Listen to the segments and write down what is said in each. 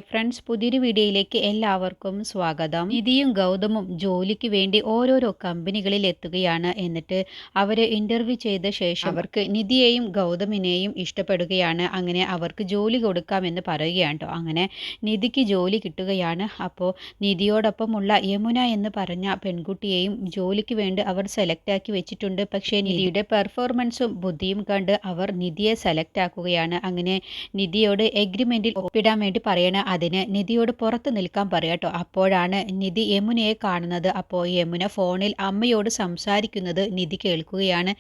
Friends, പുതിയൊരു വീഡിയോയിലേക്ക് എല്ലാവർക്കും സ്വാഗതം. നിധിയും ഗൗതമും ജോലിക്ക് വേണ്ടി ഓരോരോ കമ്പനികളിൽ എത്തുകയാണ്. എന്നിട്ട് അവരെ ഇന്റർവ്യൂ ചെയ്ത ശേഷം അവർക്ക് നിധിയെയും ഗൗതമിനെയും ഇഷ്ടപ്പെടുകയാണ്. അങ്ങനെ അവർക്ക് ജോലി കൊടുക്കാമെന്ന് പറയുകയാണ് കേട്ടോ. അങ്ങനെ നിധിക്ക് ജോലി കിട്ടുകയാണ്. അപ്പോൾ നിധിയോടൊപ്പമുള്ള യമുന എന്ന് പറഞ്ഞ പെൺകുട്ടിയെയും ജോലിക്ക് വേണ്ടി അവർ സെലക്ട് ആക്കി വെച്ചിട്ടുണ്ട്. പക്ഷേ നിധിയുടെ പെർഫോമൻസും ബുദ്ധിയും കണ്ട് അവർ നിധിയെ സെലക്ട് ആക്കുകയാണ്. അങ്ങനെ നിധിയോട് എഗ്രിമെന്റിൽ ഒപ്പിടാൻ വേണ്ടി പറയണ. അതിന് നിധിയോട് പുറത്ത് നിൽക്കാൻ പറയാട്ടോ. അപ്പോഴാണ് നിധി യമുനയെ കാണുന്നത്. അപ്പോൾ യമുന ഫോണിൽ അമ്മയോട് സംസാരിക്കുന്നത് നിധി കേൾക്കുകയാണ്.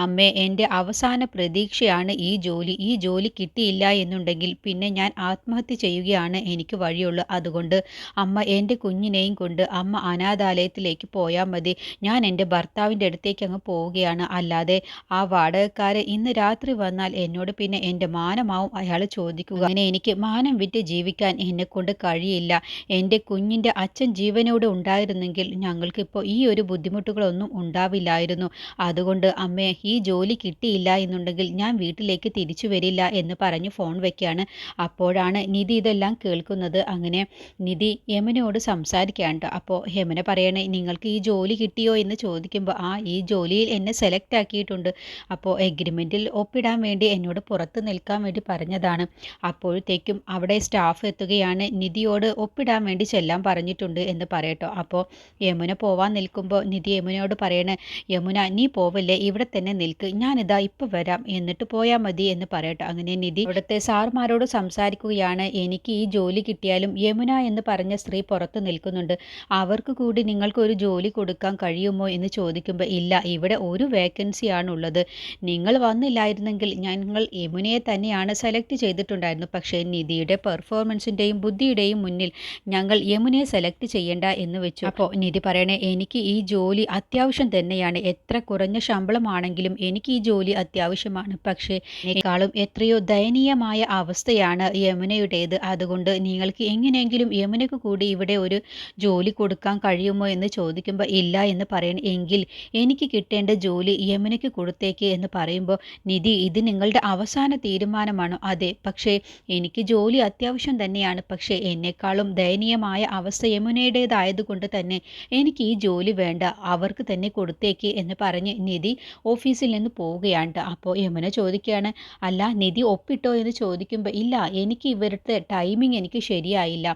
അമ്മേ, എൻ്റെ അവസാന പ്രതീക്ഷയാണ് ഈ ജോലി കിട്ടിയില്ല എന്നുണ്ടെങ്കിൽ പിന്നെ ഞാൻ ആത്മഹത്യ ചെയ്യുകയാണ് എനിക്ക് വഴിയുള്ളൂ. അതുകൊണ്ട് അമ്മ എൻ്റെ കുഞ്ഞിനെയും കൊണ്ട് അമ്മ അനാഥാലയത്തിലേക്ക് പോയാൽ മതി. ഞാൻ എൻ്റെ ഭർത്താവിൻ്റെ അടുത്തേക്ക് അങ്ങ് പോവുകയാണ്. അല്ലാതെ ആ വാടകക്കാരെ ഇന്ന് രാത്രി വന്നാൽ എന്നോട് പിന്നെ എൻ്റെ മാനമാവും അയാൾ ചോദിക്കുക. അങ്ങനെ എനിക്ക് മാനം വിറ്റ് ജീവിക്കാൻ എന്നെക്കൊണ്ട് കഴിയില്ല. എൻ്റെ കുഞ്ഞിൻ്റെ അച്ഛൻ ജീവനോടെ ഉണ്ടായിരുന്നെങ്കിൽ ഞങ്ങൾക്കിപ്പോൾ ഈ ഒരു ബുദ്ധിമുട്ടുകളൊന്നും ഉണ്ടാവില്ലായിരുന്നു. അതുകൊണ്ട് അമ്മേ, ഈ ജോലി കിട്ടിയില്ല എന്നുണ്ടെങ്കിൽ ഞാൻ വീട്ടിലേക്ക് തിരിച്ചു വരില്ല എന്ന് പറഞ്ഞ് ഫോൺ വെക്കുകയാണ്. അപ്പോഴാണ് നിധി ഇതെല്ലാം കേൾക്കുന്നത്. അങ്ങനെ നിധി യമുനയോട് സംസാരിക്കുകയാണ്. അപ്പോൾ യമുന പറയണേ, നിങ്ങൾക്ക് ഈ ജോലി കിട്ടിയോ എന്ന് ചോദിക്കുമ്പോൾ ഈ ജോലിയിൽ എന്നെ സെലക്ട് ആക്കിയിട്ടുണ്ട്. അപ്പോൾ എഗ്രിമെൻറ്റിൽ ഒപ്പിടാൻ വേണ്ടി എന്നോട് പുറത്ത് നിൽക്കാൻ വേണ്ടി പറഞ്ഞതാണ്. അപ്പോഴത്തേക്കും അവിടെ സ്റ്റാഫ് എത്തുകയാണ്. നിധിയോട് ഒപ്പിടാൻ വേണ്ടി ചെല്ലാൻ പറഞ്ഞിട്ടുണ്ട് എന്ന് പറയട്ടോ. അപ്പോൾ യമുന പോവാൻ നിൽക്കുമ്പോൾ നിധി യമുനയോട് പറയണേ, യമുന നീ പോവല്ലേ, ഇവിടെ തന്നെ നിൽക്ക്, ഞാനിതാ ഇപ്പം വരാം, എന്നിട്ട് പോയാൽ മതി എന്ന് പറയട്ടോ. അങ്ങനെ നിധി അവിടുത്തെ സാർമാരോട് സംസാരിക്കുകയാണ്. എനിക്ക് ഈ ജോലി കിട്ടിയാലും യമുന എന്ന് പറഞ്ഞ സ്ത്രീ പുറത്ത് നിൽക്കുന്നുണ്ട്. അവർക്ക് കൂടി നിങ്ങൾക്ക് ഒരു ജോലി കൊടുക്കാൻ കഴിയുമോ എന്ന് ചോദിക്കുമ്പോൾ ഇല്ല, ഇവിടെ ഒരു വേക്കൻസിയാണുള്ളത്. നിങ്ങൾ വന്നില്ലായിരുന്നെങ്കിൽ ഞങ്ങൾ യമുനയെ തന്നെയാണ് സെലക്ട് ചെയ്തിട്ടുണ്ടായിരുന്നു. പക്ഷേ നിധിയുടെ പെർഫോമൻസിൻ്റെയും ബുദ്ധിയുടെയും മുന്നിൽ ഞങ്ങൾ യമുനയെ സെലക്ട് ചെയ്യേണ്ട എന്ന് വെച്ചു. അപ്പോൾ നിധി പറയണേ, എനിക്ക് ഈ ജോലി അത്യാവശ്യം തന്നെയാണ്. എത്ര കുറഞ്ഞ ശമ്പളമാണെങ്കിലും എനിക്ക് ഈ ജോലി അത്യാവശ്യമാണ്. പക്ഷേ എന്നെക്കാളും എത്രയോ ദയനീയമായ അവസ്ഥയാണ് യമുനയുടേത്. അതുകൊണ്ട് നിങ്ങൾക്ക് എങ്ങനെയെങ്കിലും യമുനയ്ക്ക് കൂടി ഇവിടെ ഒരു ജോലി കൊടുക്കാൻ കഴിയുമോ എന്ന് ചോദിക്കുമ്പോൾ ഇല്ല എന്ന് പറയണം. എങ്കിൽ എനിക്ക് കിട്ടേണ്ട ജോലി യമുനയ്ക്ക് കൊടുത്തേക്ക് എന്ന് പറയുമ്പോൾ നിധി, ഇത് നിങ്ങളുടെ അവസാന തീരുമാനമാണോ? അതെ, പക്ഷേ എനിക്ക് ജോലി അത്യാവശ്യം തന്നെയാണ്. പക്ഷേ എന്നെക്കാളും ദയനീയമായ അവസ്ഥ യമുനയുടേതായതുകൊണ്ട് തന്നെ എനിക്ക് ഈ ജോലി വേണ്ട, അവർക്ക് തന്നെ കൊടുത്തേക്ക് എന്ന് പറഞ്ഞ് നിധി ഓഫീസിൽ നിന്ന് പോവുകയാണ്. അപ്പോൾ യമുന ചോദിക്കുകയാണ്, അല്ല നിധി ഒപ്പിട്ടോ എന്ന് ചോദിക്കുമ്പോൾ ഇല്ല, എനിക്ക് ഇവരുടെ ടൈമിംഗ് എനിക്ക് ശരിയായില്ല.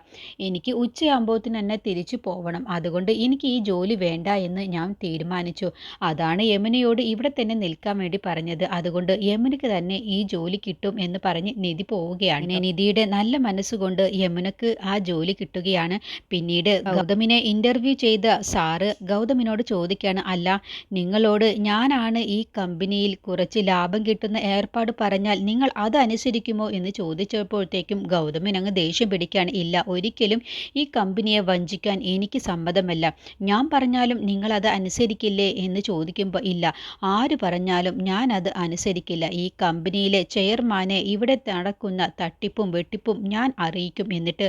എനിക്ക് ഉച്ചയാകുമ്പോഴത്തിന് തന്നെ തിരിച്ചു പോകണം. അതുകൊണ്ട് എനിക്ക് ഈ ജോലി വേണ്ട എന്ന് ഞാൻ തീരുമാനിച്ചു. അതാണ് യമുനയോട് ഇവിടെ തന്നെ നിൽക്കാൻ വേണ്ടി പറഞ്ഞത്. അതുകൊണ്ട് യമുനയ്ക്ക് തന്നെ ഈ ജോലി കിട്ടും എന്ന് പറഞ്ഞ് നിധി പോവുകയാണ്. നിധിയുടെ നല്ല മനസ്സുകൊണ്ട് യമുനക്ക് ആ ജോലി കിട്ടുകയാണ്. പിന്നീട് ഗൗതമിനെ ഇന്റർവ്യൂ ചെയ്ത സാറ് ഗൗതമിനോട് ചോദിക്കുകയാണ്, അല്ല നിങ്ങളോട് ഞാനാണ് ഈ കമ്പനിയിൽ കുറച്ച് ലാഭം കിട്ടുന്ന ഏർപ്പാട് പറഞ്ഞാൽ നിങ്ങൾ അതനുസരിക്കുമോ എന്ന് ചോദിച്ചപ്പോഴത്തേക്കും ഗൗതമിന് അങ്ങ് ദേഷ്യം പിടിക്കുകയാണ്. ഇല്ല, ഒരിക്കലും ഈ കമ്പനിയെ വഞ്ചിക്കാൻ എനിക്ക് സമ്മതമല്ല. ഞാൻ പറഞ്ഞാലും നിങ്ങൾ അത് അനുസരിക്കില്ലേ എന്ന് ചോദിക്കുമ്പോൾ ഇല്ല, ആര് പറഞ്ഞാലും ഞാൻ അത് അനുസരിക്കില്ല. ഈ കമ്പനിയിലെ ചെയർമാനെ ഇവിടെ നടക്കുന്ന തട്ടിപ്പും വെട്ടിപ്പും ഞാൻ അറിയിക്കും. എന്നിട്ട്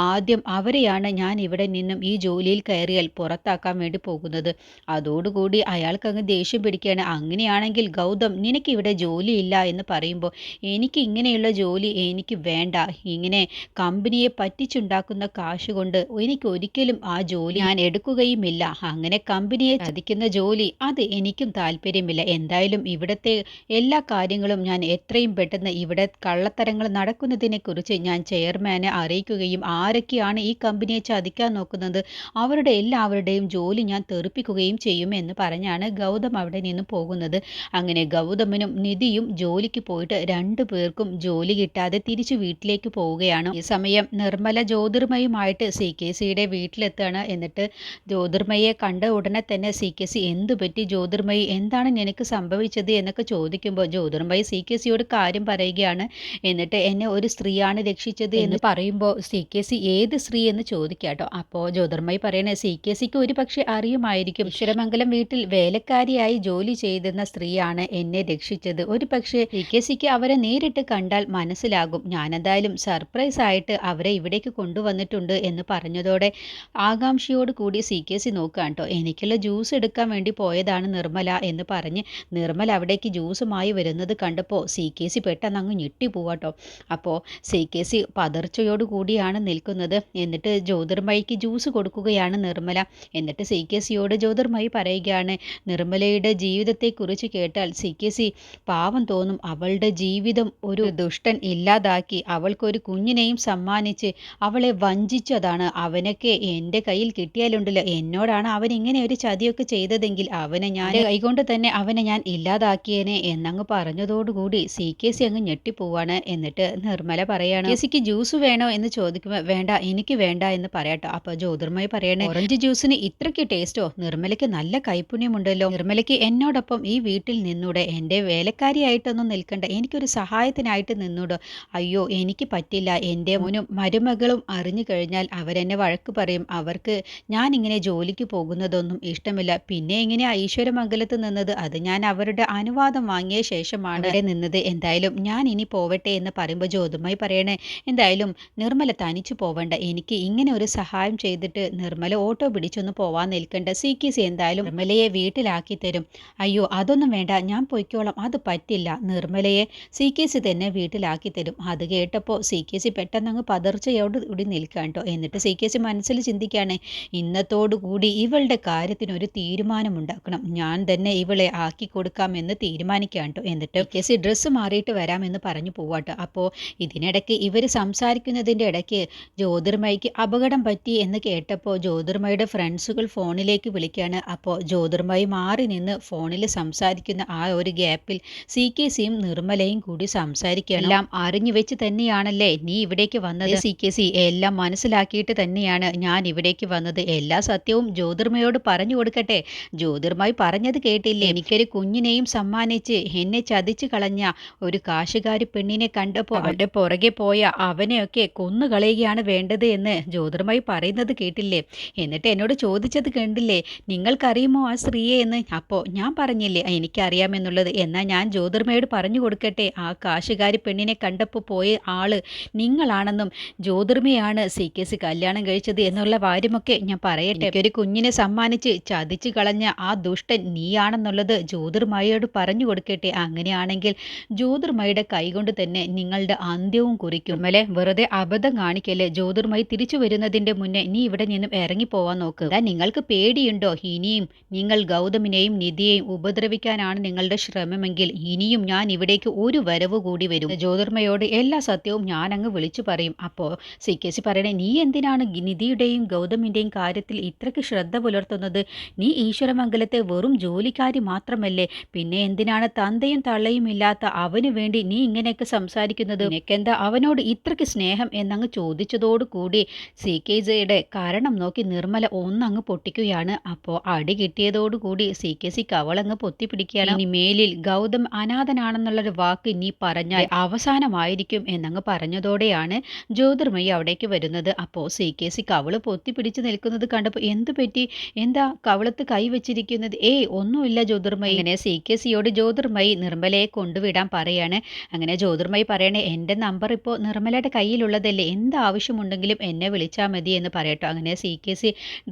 ആദ്യം അവരെയാണ് ഞാൻ ഇവിടെ നിന്നും ഈ ജോലിയിൽ കയറിയാൽ പുറത്താക്കാൻ വേണ്ടി പോകുന്നത്. അതോടുകൂടി അയാൾക്ക് അങ്ങ് ദേഷ്യം പിടിക്കുകയാണ്. അങ്ങനെയാണെങ്കിൽ ഗൗതം, നിനക്ക് ഇവിടെ ജോലിയില്ല എന്ന് പറയുമ്പോൾ എനിക്ക് ഇങ്ങനെയുള്ള ജോലി എനിക്ക് വേണ്ട. ഇങ്ങനെ കമ്പനിയെ പറ്റിച്ചുണ്ടാക്കുന്ന കാശ് കൊണ്ട് എനിക്ക് ഒരിക്കലും ആ ജോലി ഞാൻ എടുക്കുകയുമില്ല. അങ്ങനെ കമ്പനിയെ ചതിക്കുന്ന ജോലി അത് എനിക്കും താല്പര്യമില്ല. എന്തായാലും ഇവിടുത്തെ എല്ലാ കാര്യങ്ങളും ഞാൻ എത്രയും പെട്ടെന്ന് ഇവിടെ കള്ളത്തരങ്ങൾ നടക്കുന്നതിനെക്കുറിച്ച് ഞാൻ ചെയർമാനെ അറിയിക്കുകയും ആരൊക്കെയാണ് ഈ കമ്പനിയെ ചതിക്കാൻ നോക്കുന്നത് അവരുടെ എല്ലാവരുടെയും ജോലി ഞാൻ തെറിപ്പിക്കുകയും ചെയ്യുമെന്ന് പറഞ്ഞാണ് ഗൗതം അവിടെ നിന്ന് പോകുന്നത്. അങ്ങനെ ഗൗതമനും നിധിയും ജോലിക്ക് പോയിട്ട് രണ്ടു പേർക്കും ജോലി കിട്ടാതെ തിരിച്ചു വീട്ടിലേക്ക് പോവുകയാണ്. ഈ സമയം നിർമ്മല ജ്യോതിർമയുമായിട്ട് CKCയുടെ വീട്ടിലെത്താണ്. എന്നിട്ട് ജ്യോതിർമയെ കണ്ട ഉടനെ തന്നെ CKC എന്തു പറ്റി ജ്യോതിർമയി, എന്താണ് നിനക്ക് സംഭവിച്ചത് എന്നൊക്കെ ചോദിക്കുമ്പോൾ ജ്യോതിർമയി CKCയോട് കാര്യം പറയുകയാണ്. എന്നിട്ട് എന്നെ ഒരു സ്ത്രീയാണ് രക്ഷിച്ചത് എന്ന് പറയുമ്പോൾ CKC ഏത് സ്ത്രീ എന്ന് ചോദിക്കാട്ടോ. അപ്പോൾ ജ്യോതിർമയി പറയണേ, CKCക്ക് ഒരു പക്ഷെ അറിയുമായിരിക്കും, ഈശ്വരമംഗലം വീട്ടിൽ വേലക്കാരിയായി ജോലി ചെയ്തിരുന്ന സ്ത്രീയാണ് എന്നെ രക്ഷിച്ചത്. ഒരു പക്ഷേ CKCക്ക് അവരെ നേരിട്ട് കണ്ടാൽ മനസ്സിലാകും. ഞാനെന്തായാലും സർപ്രൈസ് ആയിട്ട് അവരെ ഇവിടേക്ക് കൊണ്ടുവന്നിട്ടുണ്ട് എന്ന് പറഞ്ഞതോടെ ആകാംക്ഷയോട് കൂടി CKC നോക്കുകയാണ് കേട്ടോ. എനിക്കുള്ള ജ്യൂസ് എടുക്കാൻ വേണ്ടി പോയതാണ് നിർമ്മല എന്ന് പറഞ്ഞ് നിർമ്മല അവിടേക്ക് ജ്യൂസുമായി വരുന്നത് കണ്ടപ്പോൾ CKC പെട്ടെന്ന് അങ്ങ് ഞെട്ടി പോവാട്ടോ. അപ്പോൾ CKC പതർച്ചയോടുകൂടിയാണ് നിൽക്കുന്നത്. എന്നിട്ട് ജ്യോതിർമയിക്ക് ജ്യൂസ് കൊടുക്കുകയാണ് നിർമ്മല. എന്നിട്ട് CKCയോട് ജ്യോതിർമയി പറയുകയാണ്, നിർമ്മലയുടെ ജീവിതത്തെക്കുറിച്ച് കേട്ടാൽ CKC പാവം തോന്നും. അവളുടെ ജീവിതം ഒരു ദുഷ്ടൻ ഇല്ലാതാക്കി അവൾക്കൊരു കുഞ്ഞിനെയും സമ്മാനിച്ച് അവളെ വഞ്ചിച്ചതാണ്. അവനൊക്കെ എൻ്റെ കയ്യിൽ കിട്ടിയാലുണ്ടല്ലോ, എന്നോടാണ് അവൻ ഇങ്ങനെ ഒരു ചതിയൊക്കെ ചെയ്തതെങ്കിൽ അവനെ ഞാൻ കൈകൊണ്ട് തന്നെ അവനെ ഞാൻ ഇല്ലാതാക്കിയേനെ എന്നങ്ങ് പറഞ്ഞതോടുകൂടി CKC അങ്ങ് ഞെട്ടിപ്പോവാണ്. എന്നിട്ട് നിർമ്മല പറയാണ്, CKCക്ക് ജ്യൂസ് വേണോ എന്ന് ചോദിക്കുമ്പോൾ വേണ്ട, എനിക്ക് വേണ്ട എന്ന് പറയാട്ടോ. അപ്പൊ ജ്യോതിർമയി പറയണേ, ഓറഞ്ച് ജ്യൂസിന് ഇത്രയ്ക്ക് ടേസ്റ്റോ? നിർമ്മലയ്ക്ക് നല്ല കൈപുണ്യമുണ്ടല്ലോ. നിർമ്മലയ്ക്ക് എന്നോടൊപ്പം ഈ വീട്ടിൽ നിന്നൂടെ? എൻ്റെ വേലക്കാരിയായിട്ടൊന്നും നിൽക്കണ്ട, എനിക്കൊരു സഹായത്തിനായിട്ട് നിന്നൂടോ? അയ്യോ എനിക്ക് പറ്റില്ല. എൻ്റെ മോനും മരുമകളും അറിഞ്ഞു കഴിഞ്ഞാൽ അവരെന്നെ വഴക്ക് പറയും. അവർക്ക് ഞാനിങ്ങനെ ജോലിക്ക് പോകുന്നതൊന്നും ഇഷ്ടമില്ല. പിന്നെ ഇങ്ങനെ ഈശ്വരമംഗലത്ത് നിന്നത് അത് ഞാൻ അവരുടെ അനുവാദം വാങ്ങിയ ശേഷമാണ് അവിടെ നിന്നത്. എന്തായാലും ഞാൻ ഇനി പോവട്ടെ എന്ന് പറയുമ്പോൾ ജ്യോതിർമയി പറയണേ, എന്തായാലും നിർമ്മല തനിച്ചു പോവണ്ട. എനിക്ക് ഇങ്ങനെ ഒരു സഹായം ചെയ്തിട്ട് നിർമ്മല ഓട്ടോ പിടിച്ചൊന്ന് പോവാൻ നിൽക്കണ്ട. CKC എന്തായാലും നിർമ്മലയെ വീട്ടിലാക്കി തരും. അയ്യോ അതൊന്നും വേണ്ട, ഞാൻ പൊയ്ക്കോളാം. അത് പറ്റില്ല, നിർമ്മലയെ CKC തന്നെ വീട്ടിലാക്കി തരും. അത് കേട്ടപ്പോൾ CKC പെട്ടെന്നങ്ങ് പതർച്ചയോട് കൂടി നിൽക്കാൻ കേട്ടോ. എന്നിട്ട് CKC മനസ്സിൽ ചിന്തിക്കുകയാണ്, ഇന്നത്തോടുകൂടി ഇവളുടെ കാര്യത്തിനൊരു തീരുമാനമുണ്ടാക്കണം. ഞാൻ തന്നെ ഇവളെ ആക്കി കൊടുക്കാമെന്ന് തീരുമാനിക്കാൻ കേട്ടോ. എന്നിട്ട് CKC ഡ്രസ്സ് മാറിയിട്ട് വരാമെന്ന് പറഞ്ഞു പോവാട്ടോ. അപ്പോൾ ഇതിനിടയ്ക്ക് ഇവർ സംസാരിക്കുന്നതിൻ്റെ ഇടയ്ക്ക് ജ്യോതിർമയിക്ക് അപകടം പറ്റി എന്ന് കേട്ടപ്പോൾ ജ്യോതിർമയുടെ ഫ്രണ്ട്സുകൾ ഫോണിലേക്ക് വിളിക്കുകയാണ്. അപ്പോൾ ജ്യോതിർമയി മാറി നിന്ന് ഫോണിൽ സംസാരിക്കുന്ന ആ ഒരു ഗ്യാപ്പിൽ CKCയും നിർമ്മലയും കൂടി സംസാരിക്കുകയാണ്. എല്ലാം അറിഞ്ഞു വെച്ച് തന്നെയാണല്ലേ നീ ഇവിടേക്ക് വന്നത്? CKC എല്ലാം മനസ്സിലാക്കിയിട്ട് തന്നെയാണ് ഞാൻ ഇവിടേക്ക് വന്നത്. എല്ലാ സത്യവും ജ്യോതിർമയോട് പറഞ്ഞു കൊടുക്കട്ടെ? ജ്യോതിർമയി പറഞ്ഞത് കേട്ടില്ലേ? എനിക്കൊരു കുഞ്ഞിനെയും സമ്മാനിച്ച് എന്നെ ചതിച്ചു കളഞ്ഞ ഒരു കാശുകാരി പെണ്ണിനെ കണ്ടപ്പോൾ അവരുടെ പുറകെ പോയ അവനെയൊക്കെ കൊന്നുകളയുകയാണ് വേണ്ടത് എന്ന് ജ്യോതിർമയി പറയുന്നത് കേട്ടില്ലേ? എന്നിട്ട് എന്നോട് ചോദിച്ചത് കണ്ടില്ലേ, നിങ്ങൾക്കറിയുമോ ആ സ്ത്രീയെ എന്ന്? അപ്പോൾ ഞാൻ പറഞ്ഞില്ലേ എനിക്കറിയാമെന്നുള്ളത്. എന്നാൽ ഞാൻ ജ്യോതിർമയോട് പറഞ്ഞു കൊടുക്കട്ടെ, ആ കാശുകാരി പെണ്ണിനെ കണ്ടപ്പോൾ പോയ ആള് നിങ്ങളാണെന്നും ജ്യോതിർമയാണ് CKC കല്യാണം കഴിച്ചത് എന്നുള്ള കാര്യമൊക്കെ ഞാൻ പറയട്ടെ. എനിക്കൊരു കുഞ്ഞിനെ സമ്മാനിച്ച് ചതിച്ചു കളഞ്ഞ ആ ദുഷ്ടൻ നീയാണെന്നുള്ളത് ജ്യോതിർമയോട് പറഞ്ഞു കൊടുക്കട്ടെ. അങ്ങനെയാണെങ്കിൽ ജ്യോതിർമയുടെ കൈകൊണ്ട് തന്നെ നിങ്ങളുടെ അന്ത്യവും കുറിക്കും. മലെ വെറുതെ അബദ്ധം കാണിക്കല്ലേ. ജ്യോതിർമയി തിരിച്ചു വരുന്നതിന്റെ മുന്നേ നീ ഇവിടെ നിന്നും ഇറങ്ങിപ്പോവാൻ നോക്ക്. നിങ്ങൾക്ക് പേടിയുണ്ടോ? ഇനിയും നിങ്ങൾ ഗൗതമിനെയും നിധിയെയും ഉപദ്രവിക്കാനാണ് നിങ്ങളുടെ ശ്രമമെങ്കിൽ ഇനിയും ഞാൻ ഇവിടേക്ക് ഒരു വരവ് കൂടി വരും. ജ്യോതിർമയോട് എല്ലാ സത്യവും ഞാൻ അങ്ങ് വിളിച്ചു പറയും. അപ്പോൾ CKC പറയണേ, നീ എന്തിനാണ് നിധിയുടെയും ഗൗതമിൻ്റെയും കാര്യത്തിൽ ഇത്രയ്ക്ക് ശ്രദ്ധ പുലർത്തുന്നത്? നീ ഈശ്വരമംഗലത്തെ വെറും ജോലിക്കാരി മാത്രമല്ലേ? പിന്നെ എന്തിനാണ് തന്തയും തള്ളയും ഇല്ലാത്ത അവന് വേണ്ടി നീ ഇങ്ങനെയൊക്കെ സംസാരിക്കുന്നത്? നിനക്കെന്താ അവനോട് ഇത്രയ്ക്ക് സ്നേഹം എന്നങ്ങ് ചോദിച്ചതോടു കൂടി CKCയുടെ കാരണം നോക്കി നിർമ്മല ഒന്നങ്ങ് പൊട്ടിക്കുകയാണ്. അപ്പോൾ അടി കിട്ടിയതോടുകൂടി CKC കവളങ്ങ് പൊത്തിപ്പിടിക്കുകയാണ്. ഇനി മേലിൽ ഗൗതം അനാഥനാണെന്നുള്ളൊരു വാക്ക് നീ പറഞ്ഞാൽ അവസാനമായിരിക്കും എന്നങ്ങ് പറഞ്ഞതോടെയാണ് ജ്യോതിർമയി അവിടേക്ക് വരുന്നത്. അപ്പോൾ CKC കവള് പൊത്തിപ്പിടിച്ച് നിൽക്കുന്നത് കണ്ടപ്പോൾ എന്തു പറ്റി, എന്താ കവളത്ത് കൈ വെച്ചിരിക്കുന്നത്? ഒന്നുമില്ല ജ്യോതിർമയി. അങ്ങനെ CKCയോട് ജ്യോതിർമയി നിർമ്മലയെ കൊണ്ടുവിടാൻ പറയാണ്. അങ്ങനെ ജ്യോതിർമയി പറയണേ, എൻ്റെ നമ്പർ ഇപ്പോൾ നിർമ്മലയുടെ കയ്യിലുള്ളതല്ലേ, എന്ത് ആവശ്യമുണ്ടെങ്കിലും എന്നെ വിളിച്ചാൽ മതി എന്ന് പറയട്ടോ. അങ്ങനെ CKC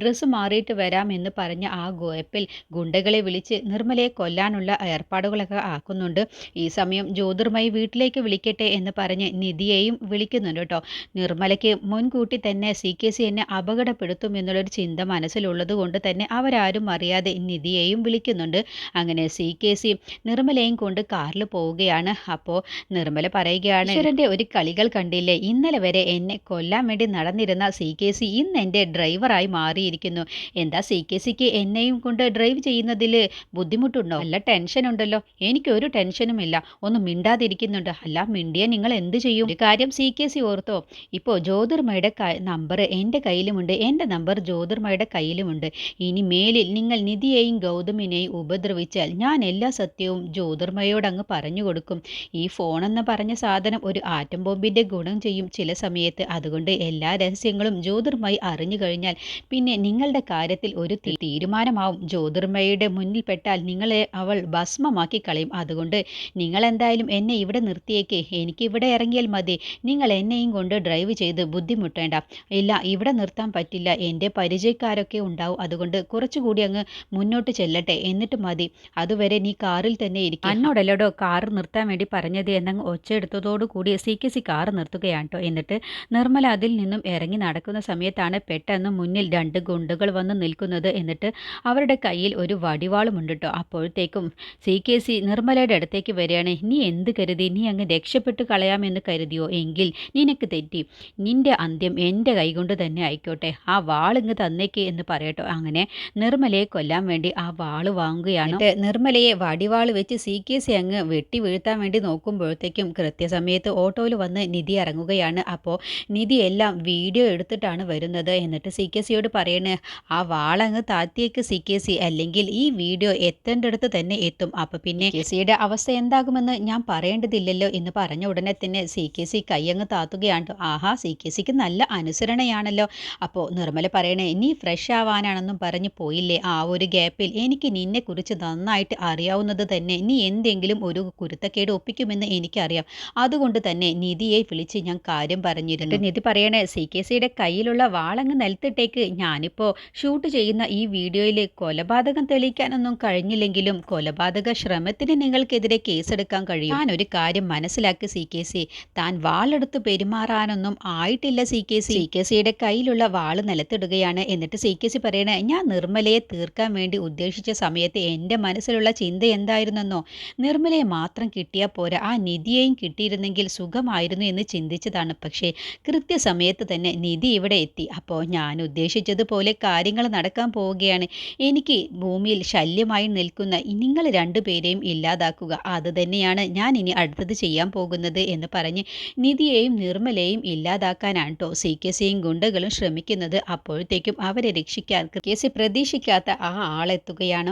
ഡ്രസ്സ് മാറിയിട്ട് വരാം എന്ന് പറഞ്ഞ ആ ഗോയപ്പിൽ ഗുണ്ടകളെ വിളിച്ച് നിർമ്മലയെ കൊല്ലാനുള്ള ഏർപ്പാടുകളൊക്കെ ആക്കുന്നുണ്ട്. ഈ സമയം ജ്യോതിർമയി വീട്ടിലേക്ക് വിളിക്കട്ടെ എന്ന് പറഞ്ഞ് നിധിയെയും വിളിക്കുന്നുണ്ട് കേട്ടോ. നിർമ്മലയ്ക്ക് മുൻകൂട്ടി തന്നെ CKC എന്നെ അപകടപ്പെടുത്തും എന്നുള്ളൊരു ചിന്ത മനസ്സിലുള്ളത് കൊണ്ട് തന്നെ അവരാരും അറിയാതെ നിധിയെയും വിളിക്കുന്നുണ്ട്. അങ്ങനെ CKC നിർമ്മലയും കൊണ്ട് കാറിൽ പോവുകയാണ്. അപ്പോൾ നിർമ്മല പറയുകയാണ്, ഈശ്വരൻ്റെ ഒരു കളികൾ കണ്ടില്ലേ, ഇന്നലെ വരെ എന്നെ കൊല്ലാൻ വേണ്ടി നടന്നിരുന്ന CKC ഇന്ന് എൻ്റെ ഡ്രൈവറായി മാറിയിരിക്കുന്നു. എന്താ CKCക്ക് എന്നെയും കൊണ്ട് ഡ്രൈവ് ചെയ്യുന്നതിൽ ബുദ്ധിമുട്ടുണ്ടോ? നല്ല ടെൻഷൻ ഉണ്ടല്ലോ. എനിക്കൊരു ടെൻഷനുമില്ല. ഒന്ന് മിണ്ടാതിരിക്കുന്നുണ്ട്. അല്ല മിണ്ടിയ നിങ്ങൾ എന്ത് ചെയ്യും? ഒരു കാര്യം CKC ഓർത്തോ, ഇപ്പോൾ ജ്യോതിർമയുടെ നമ്പർ എൻ്റെ കയ്യിലുമുണ്ട്, എൻ്റെ നമ്പർ ജ്യോതിർമയുടെ കയ്യിലുമുണ്ട്. ഇനി മേലിൽ നിങ്ങൾ നിധിയെയും ഗൗതമിനെയും ഉപദ്രവിച്ചാൽ ഞാൻ എല്ലാ സത്യവും ജ്യോതിർമയോട് അങ്ങ് പറഞ്ഞു കൊടുക്കും. ഈ ഫോണെന്ന് പറഞ്ഞ സാധനം ഒരു ആറ്റം ബോംബിൻ്റെ ഗുണം ചെയ്യും ചില സമയത്ത്. അതുകൊണ്ട് എല്ലാ രഹസ്യങ്ങളും ജ്യോതിർമയി അറിഞ്ഞു കഴിഞ്ഞാൽ പിന്നെ നിങ്ങളുടെ കാര്യത്തിൽ ഒരു തീരുമാനമാവും. ജ്യോതിർമയുടെ മുന്നിൽ പെട്ടാൽ നിങ്ങളെ അവൾ ഭസ്മമാക്കി കളയും. അതുകൊണ്ട് നിങ്ങൾ എന്തായാലും എന്നെ ഇവിടെ നിർത്തിയേക്ക്, എനിക്ക് ഇവിടെ ഇറങ്ങിയാൽ മതി. നിങ്ങൾ എന്നെയും കൊണ്ട് ഡ്രൈവ് ചെയ്ത് ബുദ്ധിമുട്ടേണ്ട. ഇല്ല, ഇവിടെ നിർത്താൻ പറ്റില്ല, എൻ്റെ പരിചയക്കാരൊക്കെ ഉണ്ടാവും. അതുകൊണ്ട് കുറച്ചുകൂടി അങ്ങ് മുന്നോട്ട് ചെല്ലട്ടെ, എന്നിട്ട് മതി. അതുവരെ നീ കാറിൽ തന്നെ ഇരിക്കും. എന്നോടല്ലോടോ കാർ നിർത്താൻ വേണ്ടി പറഞ്ഞത് എന്നങ്ങ് ഒച്ചയെടുത്തതോടുകൂടി CKC കാർ നിർത്തുകയാണ്. കേട്ടോ. എന്നിട്ട് നിർമ്മല അതിൽ നിന്നും ഇറങ്ങി നടക്കുന്ന സമയത്താണ് പെട്ടെന്ന് മുന്നിൽ 2 ഗുണ്ടകൾ വന്ന് നിൽക്കുന്നത്. എന്നിട്ട് അവരുടെ കയ്യിൽ ഒരു വടിവാളുമുണ്ട് കേട്ടോ. അപ്പോഴത്തേക്കും CKC നിർമ്മലയുടെ അടുത്തേക്ക് വരികയാണ്. നീ എന്ത് കരുതി? നീ അങ്ങ് രക്ഷപ്പെട്ട് കളയാമെന്ന് കരുതിയോ? എങ്കിൽ നിനക്ക് തെറ്റി. നിന്റെ അന്ത്യം എൻ്റെ കൈകൊണ്ട് തന്നെ ആയിക്കോട്ടെ. ആ വാളിങ്ങ് തന്നേക്ക് എന്ന് പറയട്ടോ. അങ്ങനെ നിർമ്മലയെ കൊല്ലാൻ വേണ്ടി ആ വാള് വാങ്ങുകയാണ്. നിർമ്മലയെ വടിവാള് വെച്ച് CKC അങ്ങ് വെട്ടി വീഴ്ത്താൻ വേണ്ടി നോക്കുമ്പോഴത്തേക്കും കൃത്യസമയത്ത് ഓട്ടോയിൽ വന്ന് നിധി ഇറങ്ങുകയാണ്. അപ്പോൾ നിധി എല്ലാം വീഡിയോ എടുത്തിട്ടാണ് വരുന്നത്. എന്നിട്ട് CKCയോട് പറയണേ, ആ വാളങ്ങ് താത്തിയേക്ക് CKC, അല്ലെങ്കിൽ ഈ വീഡിയോ എത്തേണ്ടടുത്ത് തന്നെ എത്തും. അപ്പോൾ പിന്നെ CKCയുടെ അവസ്ഥ എന്താകുമെന്ന് ഞാൻ പറയേണ്ടതില്ലല്ലോ എന്ന് പറഞ്ഞ ഉടനെ തന്നെ CKC കൈയങ്ങ് താത്തുകയാണ്. ആഹാ, CKCക്ക് നല്ല അനുസരണയാണല്ലോ. അപ്പോൾ നിർമ്മല പറയണേ, നീ ഫ്രഷ് ആവാനാണെന്നും പറഞ്ഞ് പോയില്ലേ? ആ ഒരു ഗ്യാപ്പിൽ എനിക്ക് നിന്നെക്കുറിച്ച് നന്നായിട്ട് അറിയാവുന്നത് തന്നെ. നീ എന്തെങ്കിലും ഒരു കുരുത്തക്കേട് ഒപ്പിക്കുമെന്ന് എനിക്കറിയാം. അതുകൊണ്ട് തന്നെ നിധിയെ വിളിച്ച് ഞാൻ കാര്യം പറഞ്ഞിരുന്നു. നിധി പറയണേ, CKCയുടെ കയ്യിലുള്ള വാളങ്ങ് നിലത്തിട്ടേക്ക്. ഞാനിപ്പോൾ ഷൂട്ട് ചെയ്യുന്ന ഈ വീഡിയോയിൽ കൊലപാതകം തെളിയിക്കാനൊന്നും കഴിഞ്ഞില്ലെങ്കിലും കൊലപാതക ശ്രമത്തിന് നിങ്ങൾക്കെതിരെ കേസെടുക്കാൻ കഴിയും. താനൊരു കാര്യം മനസ്സിലാക്കി CKC, താൻ വാളെടുത്ത് പെരുമാറാനൊന്നും ആയിട്ടില്ല CKC. CKCയുടെ കയ്യിലുള്ള വാള് നിലത്തിടുകയാണ്. എന്നിട്ട് CKC പറയണേ, ഞാൻ നിർമ്മലയെ തീർക്കാൻ വേണ്ടി ഉദ്ദേശിച്ച സമയത്ത് എൻ്റെ മനസ്സിലുള്ള ചിന്ത എന്തായിരുന്നെന്നോ? നിർമ്മലയെ മാത്രം കിട്ടിയാൽ പോരാ, ആ നിധിയെയും കിട്ടിയിരുന്നെങ്കിൽ സുഖമായിരുന്നു എന്ന് ചിന്തിച്ചതാണ്. പക്ഷേ കൃത്യസമയത്ത് തന്നെ നിധി ഇവിടെ എത്തി. അപ്പോൾ ഞാൻ ഉദ്ദേശിച്ചതുപോലെ കാര്യങ്ങൾ നടക്കാൻ പോവുകയാണ്. എനിക്ക് ഭൂമിയിൽ ശല്യമായി നിൽക്കുന്ന നിങ്ങൾ 2 പേരെയും ഇല്ലാതാക്കുക, അത് തന്നെയാണ് ഞാൻ ഇനി അടുത്തത് ചെയ്യാൻ പോകുന്നത് എന്ന് പറഞ്ഞ് നിധിയെയും നിർമ്മലയെയും ഇല്ലാതാക്കാനാണ് കേട്ടോ CKCയും ഗുണ്ടകളും ശ്രമിക്കുന്നത്. അപ്പോഴത്തേക്കും അവരെ രക്ഷിക്കാൻ CKC പ്രതീക്ഷിക്കാത്ത ആ ആളെത്തുകയാണ്.